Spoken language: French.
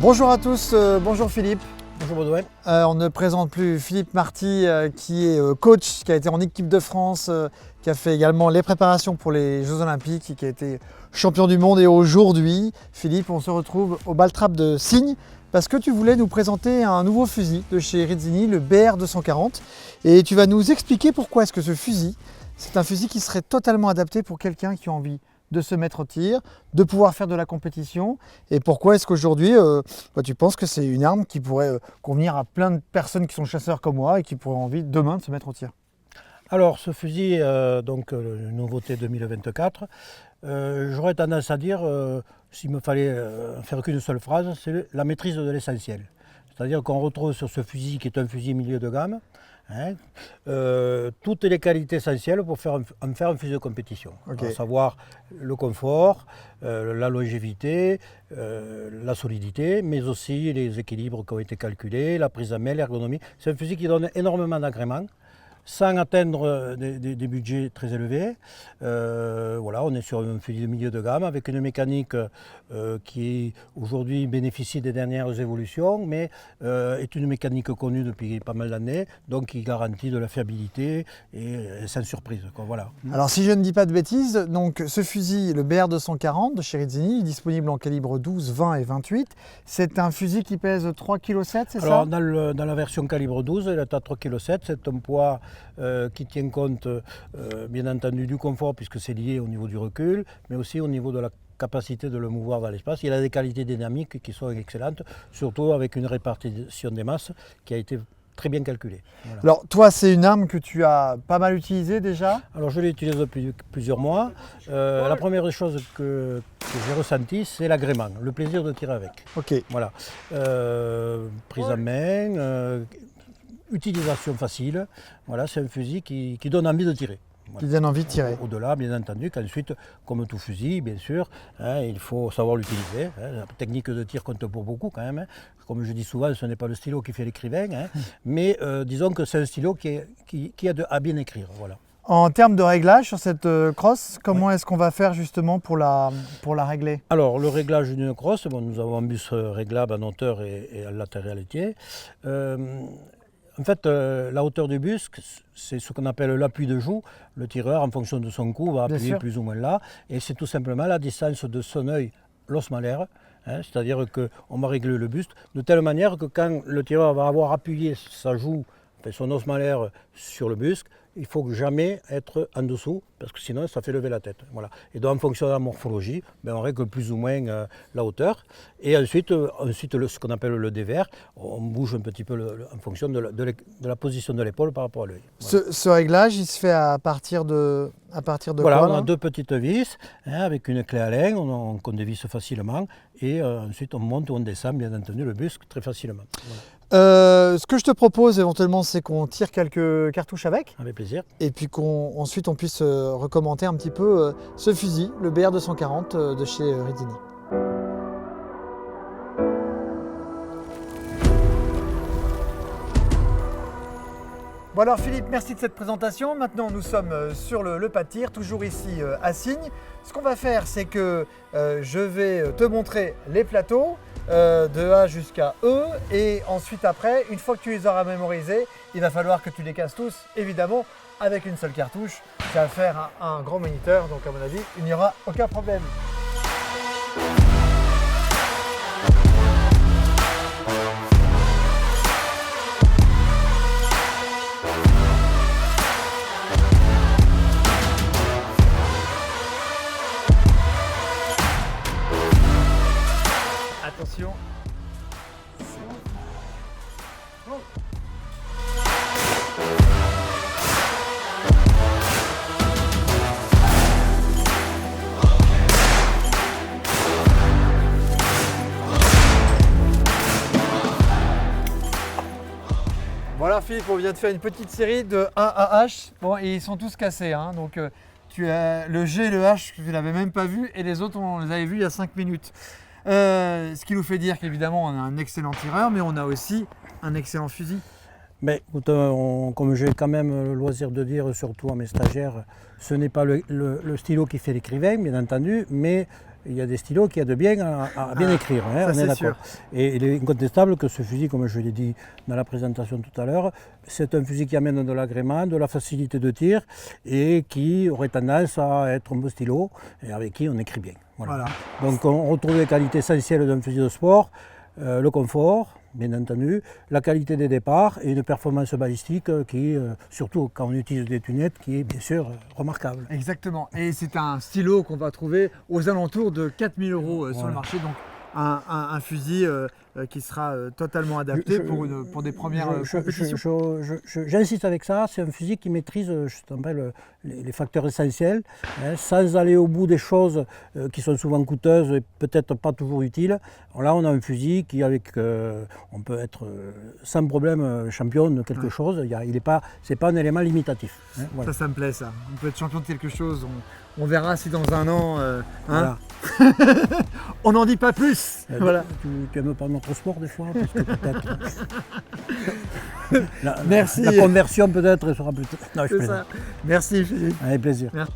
Bonjour à tous, bonjour Philippe. Bonjour Baudouin. On ne présente plus Philippe Marty qui est coach, qui a été en équipe de France, qui a fait également les préparations pour les Jeux Olympiques et qui a été champion du monde. Et aujourd'hui, Philippe, on se retrouve au Baltrap de Signes parce que tu voulais nous présenter un nouveau fusil de chez Rizzini, le BR240. Et tu vas nous expliquer pourquoi est-ce que ce fusil, c'est un fusil qui serait totalement adapté pour quelqu'un qui a envie de se mettre au tir, de pouvoir faire de la compétition, et pourquoi est-ce qu'aujourd'hui tu penses que c'est une arme qui pourrait convenir à plein de personnes qui sont chasseurs comme moi et qui pourraient envie demain de se mettre au tir. Alors ce fusil, nouveauté 2024, j'aurais tendance à dire, s'il me fallait faire qu'une seule phrase, c'est la maîtrise de l'essentiel. C'est-à-dire qu'on retrouve sur ce fusil qui est un fusil milieu de gamme, toutes les qualités essentielles pour en faire un fusil de compétition, Okay. à savoir le confort, la longévité, la solidité, mais aussi les équilibres qui ont été calculés, la prise en main, l'ergonomie. C'est un fusil qui donne énormément d'agréments, sans atteindre des budgets très élevés. Voilà, on est sur un fusil de milieu de gamme avec une mécanique qui aujourd'hui bénéficie des dernières évolutions, mais est une mécanique connue depuis pas mal d'années, donc qui garantit de la fiabilité et sans surprise, quoi, voilà. Alors si je ne dis pas de bêtises, donc ce fusil, le BR240 de chez Rizzini, disponible en calibre 12, 20 et 28. C'est un fusil qui pèse 3,7 kg, c'est ça? Alors dans la version calibre 12, elle est à 3,7 kg, c'est un poids qui tient compte bien entendu du confort puisque c'est lié au niveau du recul, mais aussi au niveau de la capacité de le mouvoir dans l'espace. Il a des qualités dynamiques qui sont excellentes, surtout avec une répartition des masses qui a été très bien calculée. Voilà. Alors toi, c'est une arme que tu as pas mal utilisée déjà? Alors je l'utilise depuis plusieurs mois. La première chose que j'ai ressentie, c'est l'agrément, le plaisir de tirer avec. Ok. Voilà. Prise en main, utilisation facile, voilà, c'est un fusil qui donne envie de tirer. Voilà. Qui donne envie de tirer. Au-delà, bien entendu, qu'ensuite, comme tout fusil, bien sûr, il faut savoir l'utiliser. La technique de tir compte pour beaucoup quand même. Comme je dis souvent, ce n'est pas le stylo qui fait l'écrivain, mais disons que c'est un stylo qui aide à bien écrire. Voilà. En termes de réglage sur cette crosse, comment est-ce qu'on va faire justement pour la régler? Alors, le réglage d'une crosse, nous avons un bus réglable en hauteur et en latéralité. En fait, la hauteur du bus, c'est ce qu'on appelle l'appui de joue. Le tireur, en fonction de son coup, va appuyer plus ou moins là. Et c'est tout simplement la distance de son œil, l'os malaire. C'est-à-dire qu'on va régler le buste de telle manière que quand le tireur va avoir appuyé sa joue, son os malaire sur le buste, il ne faut jamais être en dessous, parce que sinon ça fait lever la tête. Voilà. Et donc en fonction de la morphologie, on règle plus ou moins la hauteur. Et ensuite ce qu'on appelle le dévers, on bouge un petit peu en fonction de la position de l'épaule par rapport à l'œil. Voilà. Ce réglage, il se fait à partir de voilà, quoi, on là? a deux petites vis avec une clé Allen, on dévisse facilement. Et ensuite on monte ou on descend, bien entendu, le bus très facilement. Voilà. Ce que je te propose éventuellement, c'est qu'on tire quelques cartouches avec. Avec plaisir. Et puis qu'ensuite on puisse recommander un petit peu ce fusil, le BR240 de chez Rizzini. Bon alors Philippe, merci de cette présentation. Maintenant nous sommes sur le pas de tir, toujours ici à Signes. Ce qu'on va faire, c'est que je vais te montrer les plateaux de A jusqu'à E, et ensuite après, une fois que tu les auras mémorisés, il va falloir que tu les casses tous, évidemment, avec une seule cartouche. Ça va faire un grand moniteur, donc à mon avis, il n'y aura aucun problème. Attention. Voilà Philippe, on vient de faire une petite série de A à H. Bon, et ils sont tous cassés, hein. Donc tu as le G et le H, tu ne l'avais même pas vu, et les autres, on les avait vus il y a 5 minutes. Ce qui nous fait dire qu'évidemment, on a un excellent tireur, mais on a aussi un excellent fusil. Mais comme j'ai quand même le loisir de dire, surtout à mes stagiaires, ce n'est pas le stylo qui fait l'écrivain, bien entendu, mais il y a des stylos qui aident bien à bien écrire, hein, on est d'accord. Et il est incontestable que ce fusil, comme je l'ai dit dans la présentation tout à l'heure, c'est un fusil qui amène de l'agrément, de la facilité de tir et qui aurait tendance à être un beau stylo et avec qui on écrit bien. Voilà. Donc on retrouve les qualités essentielles d'un fusil de sport, le confort, bien entendu, la qualité des départs et une performance balistique qui, surtout quand on utilise des tunettes, qui est bien sûr remarquable. Exactement. Et c'est un stylo qu'on va trouver aux alentours de 4 000 € sur le marché. Donc un fusil qui sera totalement adapté pour des premières compétitions. J'insiste avec ça, c'est un fusil qui maîtrise les facteurs essentiels, hein, sans aller au bout des choses qui sont souvent coûteuses et peut-être pas toujours utiles. Là, on a un fusil qui, on peut être sans problème champion de quelque chose. C'est pas un élément limitatif. Hein, voilà. Ça me plaît ça. On peut être champion de quelque chose. On verra si dans un an, voilà. on n'en dit pas plus. Voilà. Tu aimes pas notre sport des fois parce que peut-être. Merci. La conversion peut-être sera plus. Non, c'est ça. Merci Philippe. Avec plaisir. Merci.